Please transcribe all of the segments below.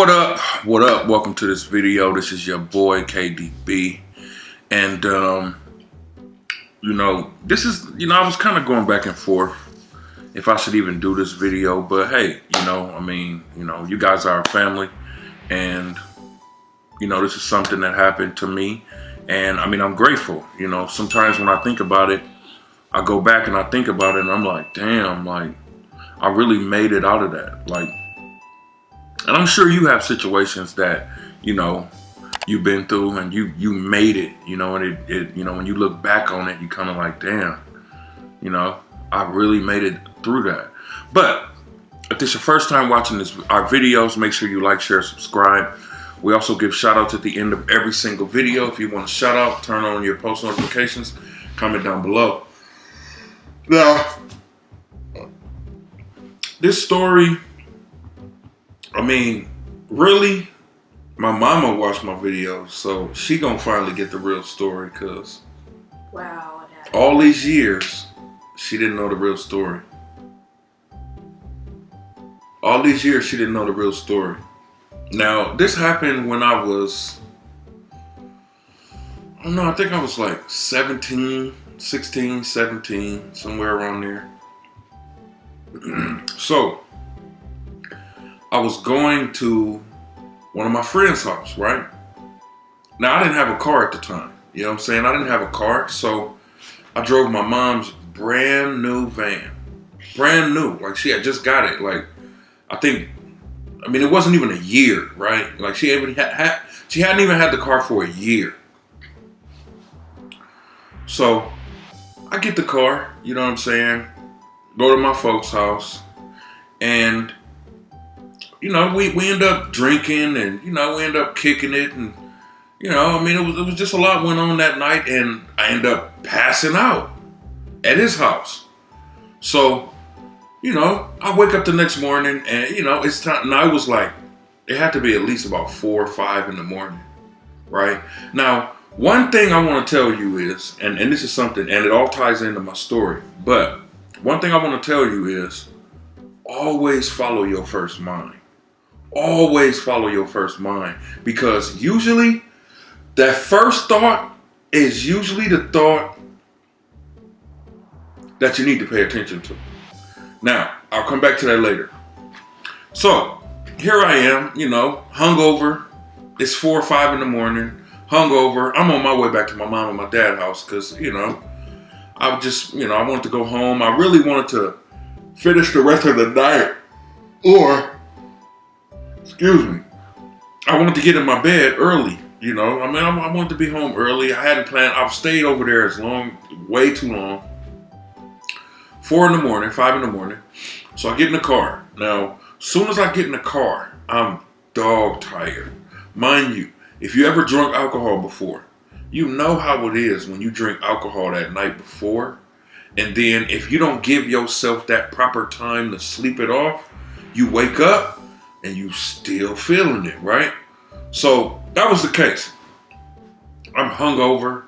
What up? What up? Welcome to this video. This is your boy KDB. And this is, I was kind of going back and forth if I should even do this video, but hey, you guys are a family, and this is something that happened to me, and I'm grateful. Sometimes when I think about it, I go back and I think about it and I'm like, damn, I really made it out of that. And I'm sure you have situations that, you've been through and you made it, and it when you look back on it, you kind of like, damn, I really made it through that. But if this is your first time watching our videos, make sure you like, share, subscribe. We also give shout outs at the end of every single video. If you want a shout out, turn on your post notifications, comment down below. Now, this story, really, my mama watched my videos, so she gonna finally get the real story, cause wow, all these years, she didn't know the real story. All these years, she didn't know the real story. Now, this happened when I was, I think I was like 16, 17, somewhere around there. So, I was going to one of my friend's house, right? Now, I didn't have a car at the time. You know what I'm saying? I didn't have a car, so I drove my mom's brand new van. Brand new. Like, she had just got it. It wasn't even a year, right? Like, she hadn't even had the car for a year. So, I get the car, you know what I'm saying? Go to my folks' house, and we end up drinking, and we end up kicking it, and it was just a lot went on that night, and I end up passing out at his house. So, I wake up the next morning, and it's time, and I was like, it had to be at least about 4 or 5 in the morning, right? Now, one thing I want to tell you is, and this is something, and it all ties into my story, but one thing I want to tell you is, always follow your first mind. Always follow your first mind, because usually that first thought is usually the thought that you need to pay attention to. Now, I'll come back to that later. So, here I am, hungover. It's 4 or 5 in the morning, hungover. I'm on my way back to my mom and my dad's house because, I just, I wanted to go home. I really wanted to finish the rest of the night, or I wanted to get in my bed early, I wanted to be home early. I hadn't planned. I've stayed over there way too long. 4 in the morning, 5 in the morning. So I get in the car. Now, as soon as I get in the car, I'm dog tired. Mind you, if you ever drunk alcohol before, you know how it is when you drink alcohol that night before. And then if you don't give yourself that proper time to sleep it off, you wake up and you still feeling it, right? So that was the case. I'm hungover,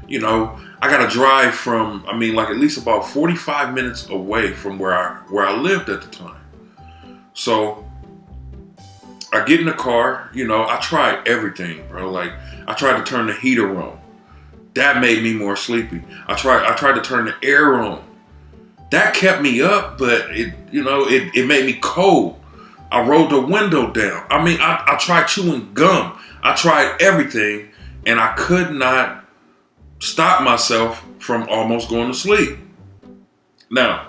I gotta drive from, at least about 45 minutes away from where I lived at the time. So I get in the car, I tried everything, bro. I tried to turn the heater on. That made me more sleepy. I tried to turn the air on. That kept me up, but it made me cold. I rolled the window down. I tried chewing gum. I tried everything, and I could not stop myself from almost going to sleep. Now,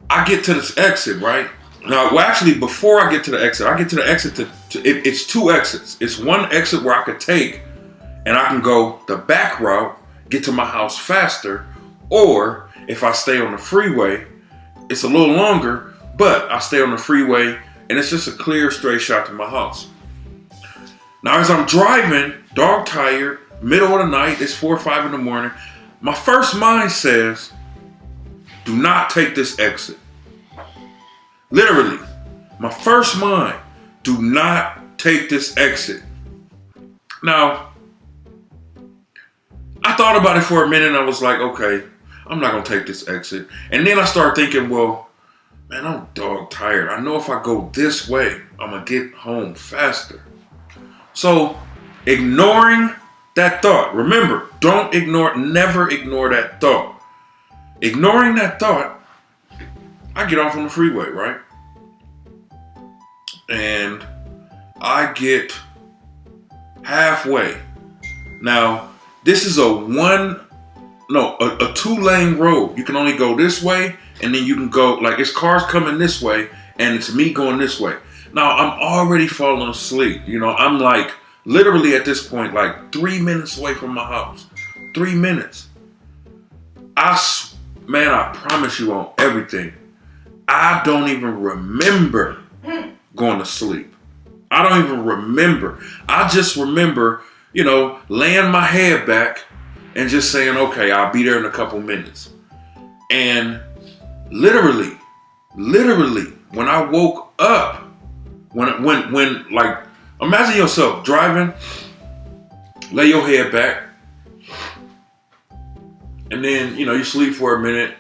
I get to this exit, right? Now, well, actually, before I get to the exit, it's 2 exits. It's one exit where I could take, and I can go the back route, get to my house faster, or if I stay on the freeway, it's a little longer, but I stay on the freeway, and it's just a clear, straight shot to my house. Now, as I'm driving, dog tired, middle of the night, it's 4 or 5 in the morning, my first mind says, do not take this exit. Literally, my first mind, do not take this exit. Now, I thought about it for a minute, and I was like, okay, I'm not going to take this exit. And then I started thinking, well, man, I'm dog tired. I know if I go this way, I'm going to get home faster. So, ignoring that thought. Remember, never ignore that thought. Ignoring that thought, I get off on the freeway, right? And I get halfway. Now, this is a 2-lane road. You can only go this way, and then you can go, like, it's cars coming this way, and it's me going this way. Now, I'm already falling asleep. I'm like, literally at this point, like 3 minutes away from my house. 3 minutes. Man, I promise you on everything, I don't even remember going to sleep. I don't even remember. I just remember, laying my head back and just saying, okay, I'll be there in a couple minutes. And literally, when I woke up, when like, imagine yourself driving, lay your head back, and then, you sleep for a minute,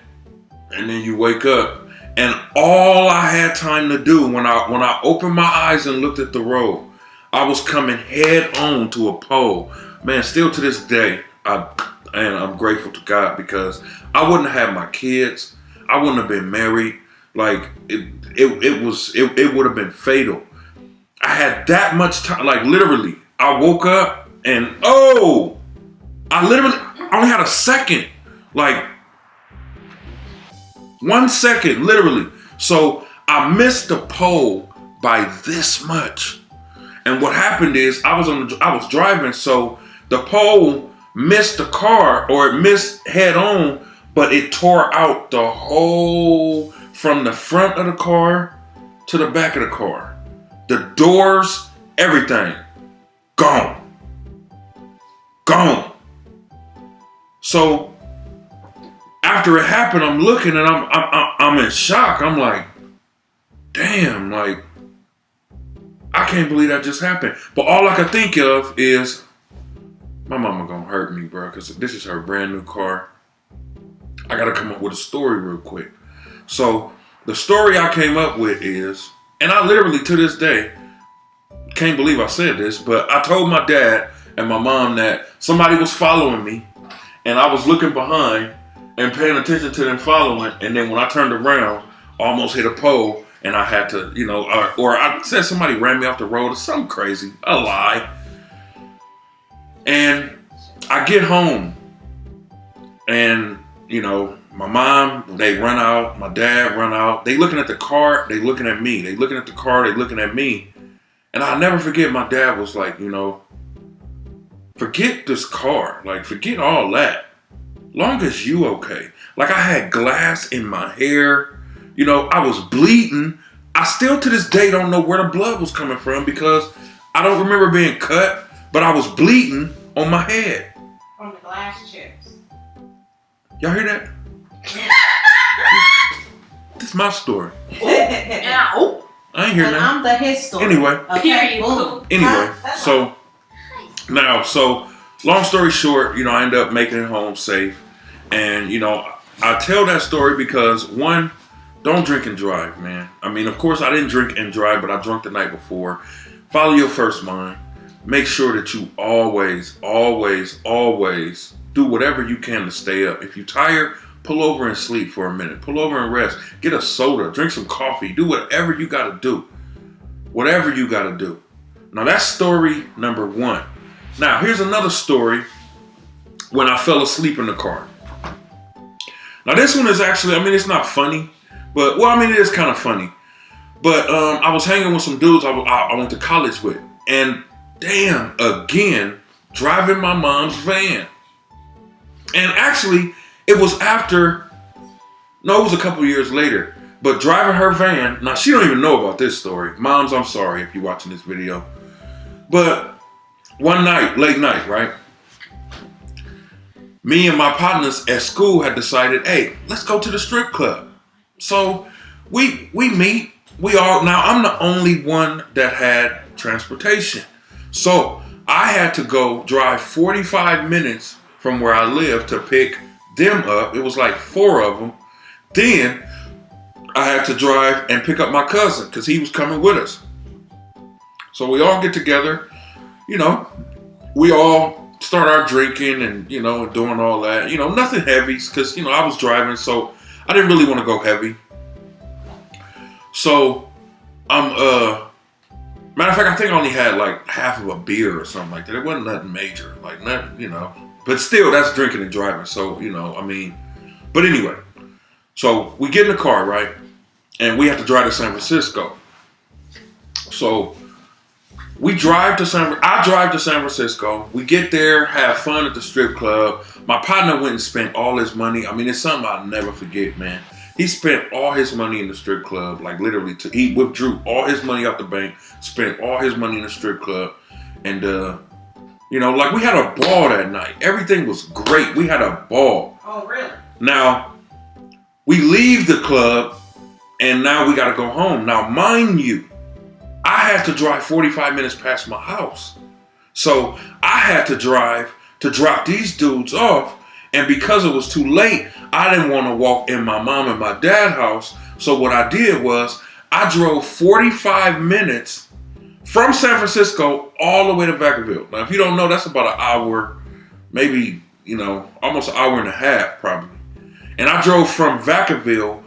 and then you wake up. And all I had time to do when I opened my eyes and looked at the road, I was coming head on to a pole. Man, still to this day, I'm grateful to God, because I wouldn't have had my kids. I wouldn't have been married. Like, it would have been fatal. I had that much time. Like, literally, I woke up and I only had a second. Like, 1 second, literally. So I missed the pole by this much. And what happened is I was driving, so the pole missed the car, or it missed head on, but it tore out the whole, from the front of the car to the back of the car. The doors, everything, gone. So after it happened, I'm looking and I'm in shock. I'm like, damn, like, I can't believe that just happened. But all I could think of is, my mama gonna hurt me, bro, because this is her brand new car. I gotta come up with a story real quick. So the story I came up with is, and I literally to this day can't believe I said this, but I told my dad and my mom that somebody was following me, and I was looking behind and paying attention to them following, and then when I turned around, I almost hit a pole, and I had to, or I said somebody ran me off the road or something crazy, a lie. And I get home, and, my mom, they run out, my dad run out, they looking at the car, they looking at me, they looking at the car, they looking at me. And I'll never forget, my dad was like, forget this car, like, forget all that. Long as you okay. Like, I had glass in my hair. I was bleeding. I still to this day don't know where the blood was coming from, because I don't remember being cut, but I was bleeding on my head. From the glass chips. Y'all hear that? This is my story. Ow. I ain't hear that. I'm the his story. Anyway. Okay. So long story short, I ended up making it home safe. And, I tell that story because, one, don't drink and drive, man. I mean, of course, I didn't drink and drive, but I drank the night before. Follow your first mind. Make sure that you always do whatever you can to stay up. If you're tired, pull over and sleep for a minute. Pull over and rest. Get a soda. Drink some coffee. Do whatever you got to do. Whatever you got to do. Now, that's story number 1. Now, here's another story when I fell asleep in the car. Now, this one is actually, it's not funny, but, it is kind of funny. But I was hanging with some dudes I went to college with. And damn, again, driving my mom's van. And actually, it was a couple years later. But driving her van, now she don't even know about this story. Moms, I'm sorry if you're watching this video. But one night, late night, right? Me and my partners at school had decided, hey, let's go to the strip club. So we meet. Now I'm the only one that had transportation. So I had to go drive 45 minutes from where I live to pick them up. It was like 4 of them. Then I had to drive and pick up my cousin because he was coming with us. So we all get together, you know, we all start our drinking and, you know, doing all that. You know, nothing heavy because, you know, I was driving, so I didn't really want to go heavy. So, matter of fact, I think I only had like half of a beer or something like that. It wasn't nothing major, like nothing, you know. But still, that's drinking and driving. So, you know, I mean, but anyway. So we get in the car, right? And we have to drive to San Francisco. So I drive to San Francisco. We get there, have fun at the strip club. My partner went and spent all his money. I mean, it's something I'll never forget, man. He spent all his money in the strip club, like literally. He withdrew all his money out the bank, spent all his money in the strip club. And, you know, like we had a ball that night. Everything was great. We had a ball. Oh, really? Now, we leave the club and now we got to go home. Now, mind you, I had to drive 45 minutes past my house. So I had to drive to drop these dudes off. And because it was too late, I didn't want to walk in my mom and my dad's house. So what I did was I drove 45 minutes from San Francisco all the way to Vacaville. Now, if you don't know, that's about an hour, maybe, you know, almost an hour and a half probably. And I drove from Vacaville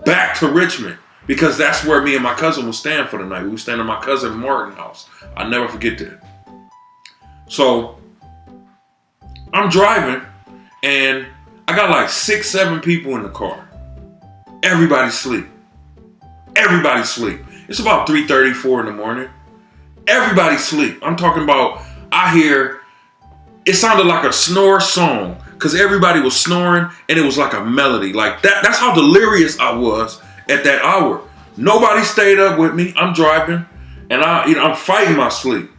back to Richmond because that's where me and my cousin was staying for the night. We were staying at my cousin Martin's house. I'll never forget that. So I'm driving. And I got like 6, 7 people in the car. Everybody's asleep. Everybody's asleep. It's about 3:30, 4 in the morning. Everybody's asleep. I'm talking about, I hear, it sounded like a snore song because everybody was snoring and it was like a melody. Like that. That's how delirious I was at that hour. Nobody stayed up with me. I'm driving and I'm fighting my sleep.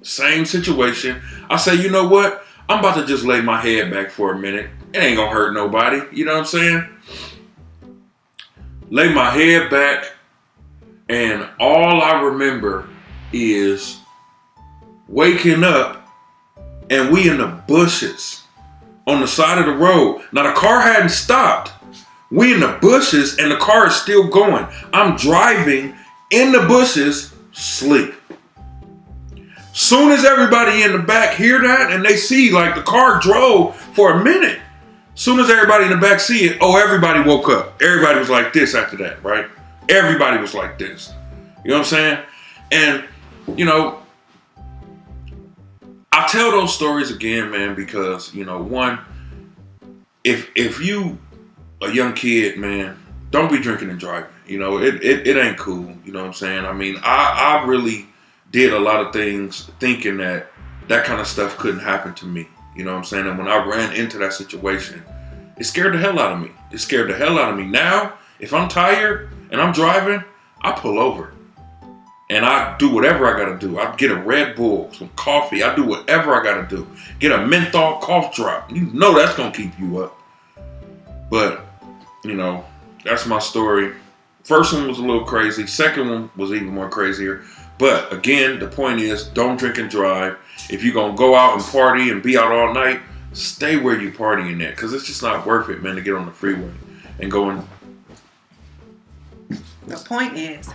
Same situation. I say, you know what? I'm about to just lay my head back for a minute. It ain't gonna hurt nobody. You know what I'm saying? Lay my head back, and all I remember is waking up, and we in the bushes on the side of the road. Now the car hadn't stopped. We in the bushes, and the car is still going. I'm driving in the bushes, sleep. Soon as everybody in the back hear that and they see like the car drove for a minute. Soon as everybody in the back see it, oh, everybody woke up. Everybody was like this after that, right? Everybody was like this. You know what I'm saying? And, you know, I tell those stories again, man, because, you know, one, if you a young kid, man, don't be drinking and driving. You know, it ain't cool. You know what I'm saying? I mean, I really did a lot of things thinking that kind of stuff couldn't happen to me. You know what I'm saying? And when I ran into that situation, it scared the hell out of me. It scared the hell out of me. Now, if I'm tired and I'm driving, I pull over. And I do whatever I gotta do. I get a Red Bull, some coffee. I do whatever I gotta do. Get a menthol cough drop. You know that's gonna keep you up. But, you know, that's my story. First one was a little crazy. Second one was even more crazier. But again, the point is, don't drink and drive. If you're going to go out and party and be out all night, stay where you're partying at. Because it's just not worth it, man, to get on the freeway and go in. The point is,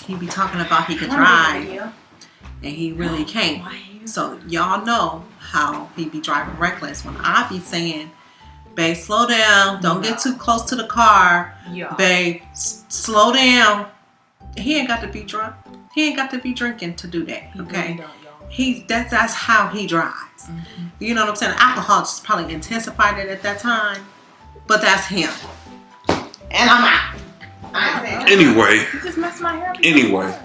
he be talking about he can drive, and he really can't. So y'all know how he be driving reckless. When I be saying, babe, slow down. Don't get too close to the car. Babe, slow down. He ain't got to be drunk. He ain't got to be drinking to do that. Okay, that's how he drives. Mm-hmm. You know what I'm saying? Alcohol just probably intensified it at that time, but that's him. And I'm out. Anyway, You just messed my hair. Anyway,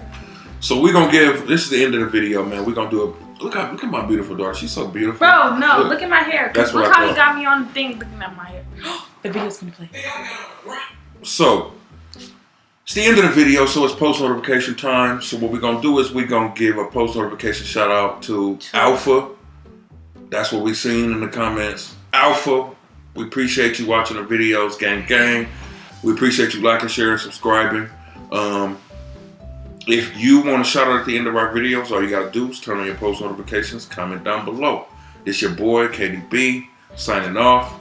so we're gonna give. This is the end of the video, man. We're gonna do a look at my beautiful daughter. She's so beautiful. Bro, no, look at my hair. That's what look I how thought. he got me on the thing looking at my hair. The video's gonna play. So it's the end of the video, so it's post notification time. So what we're gonna do is we're gonna give a post notification shout out to Alpha. That's what we seen in the comments. Alpha, we appreciate you watching the videos, gang gang. We appreciate you liking, sharing, subscribing. If you want to shout out at the end of our videos, all you gotta do is turn on your post notifications, comment down below. It's your boy KDB signing off.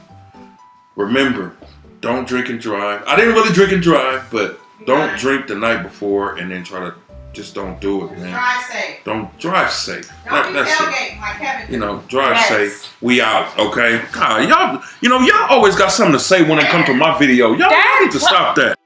Remember, don't drink and drive. I didn't really drink and drive, but don't drink the night before and then try to just don't do it, man. Drive safe. Don't drive safe. Don't be That's it. tailgating like Kevin. You know, drive Yes. safe. We out, okay? God, y'all always got something to say when it comes to my video. Y'all need to stop that.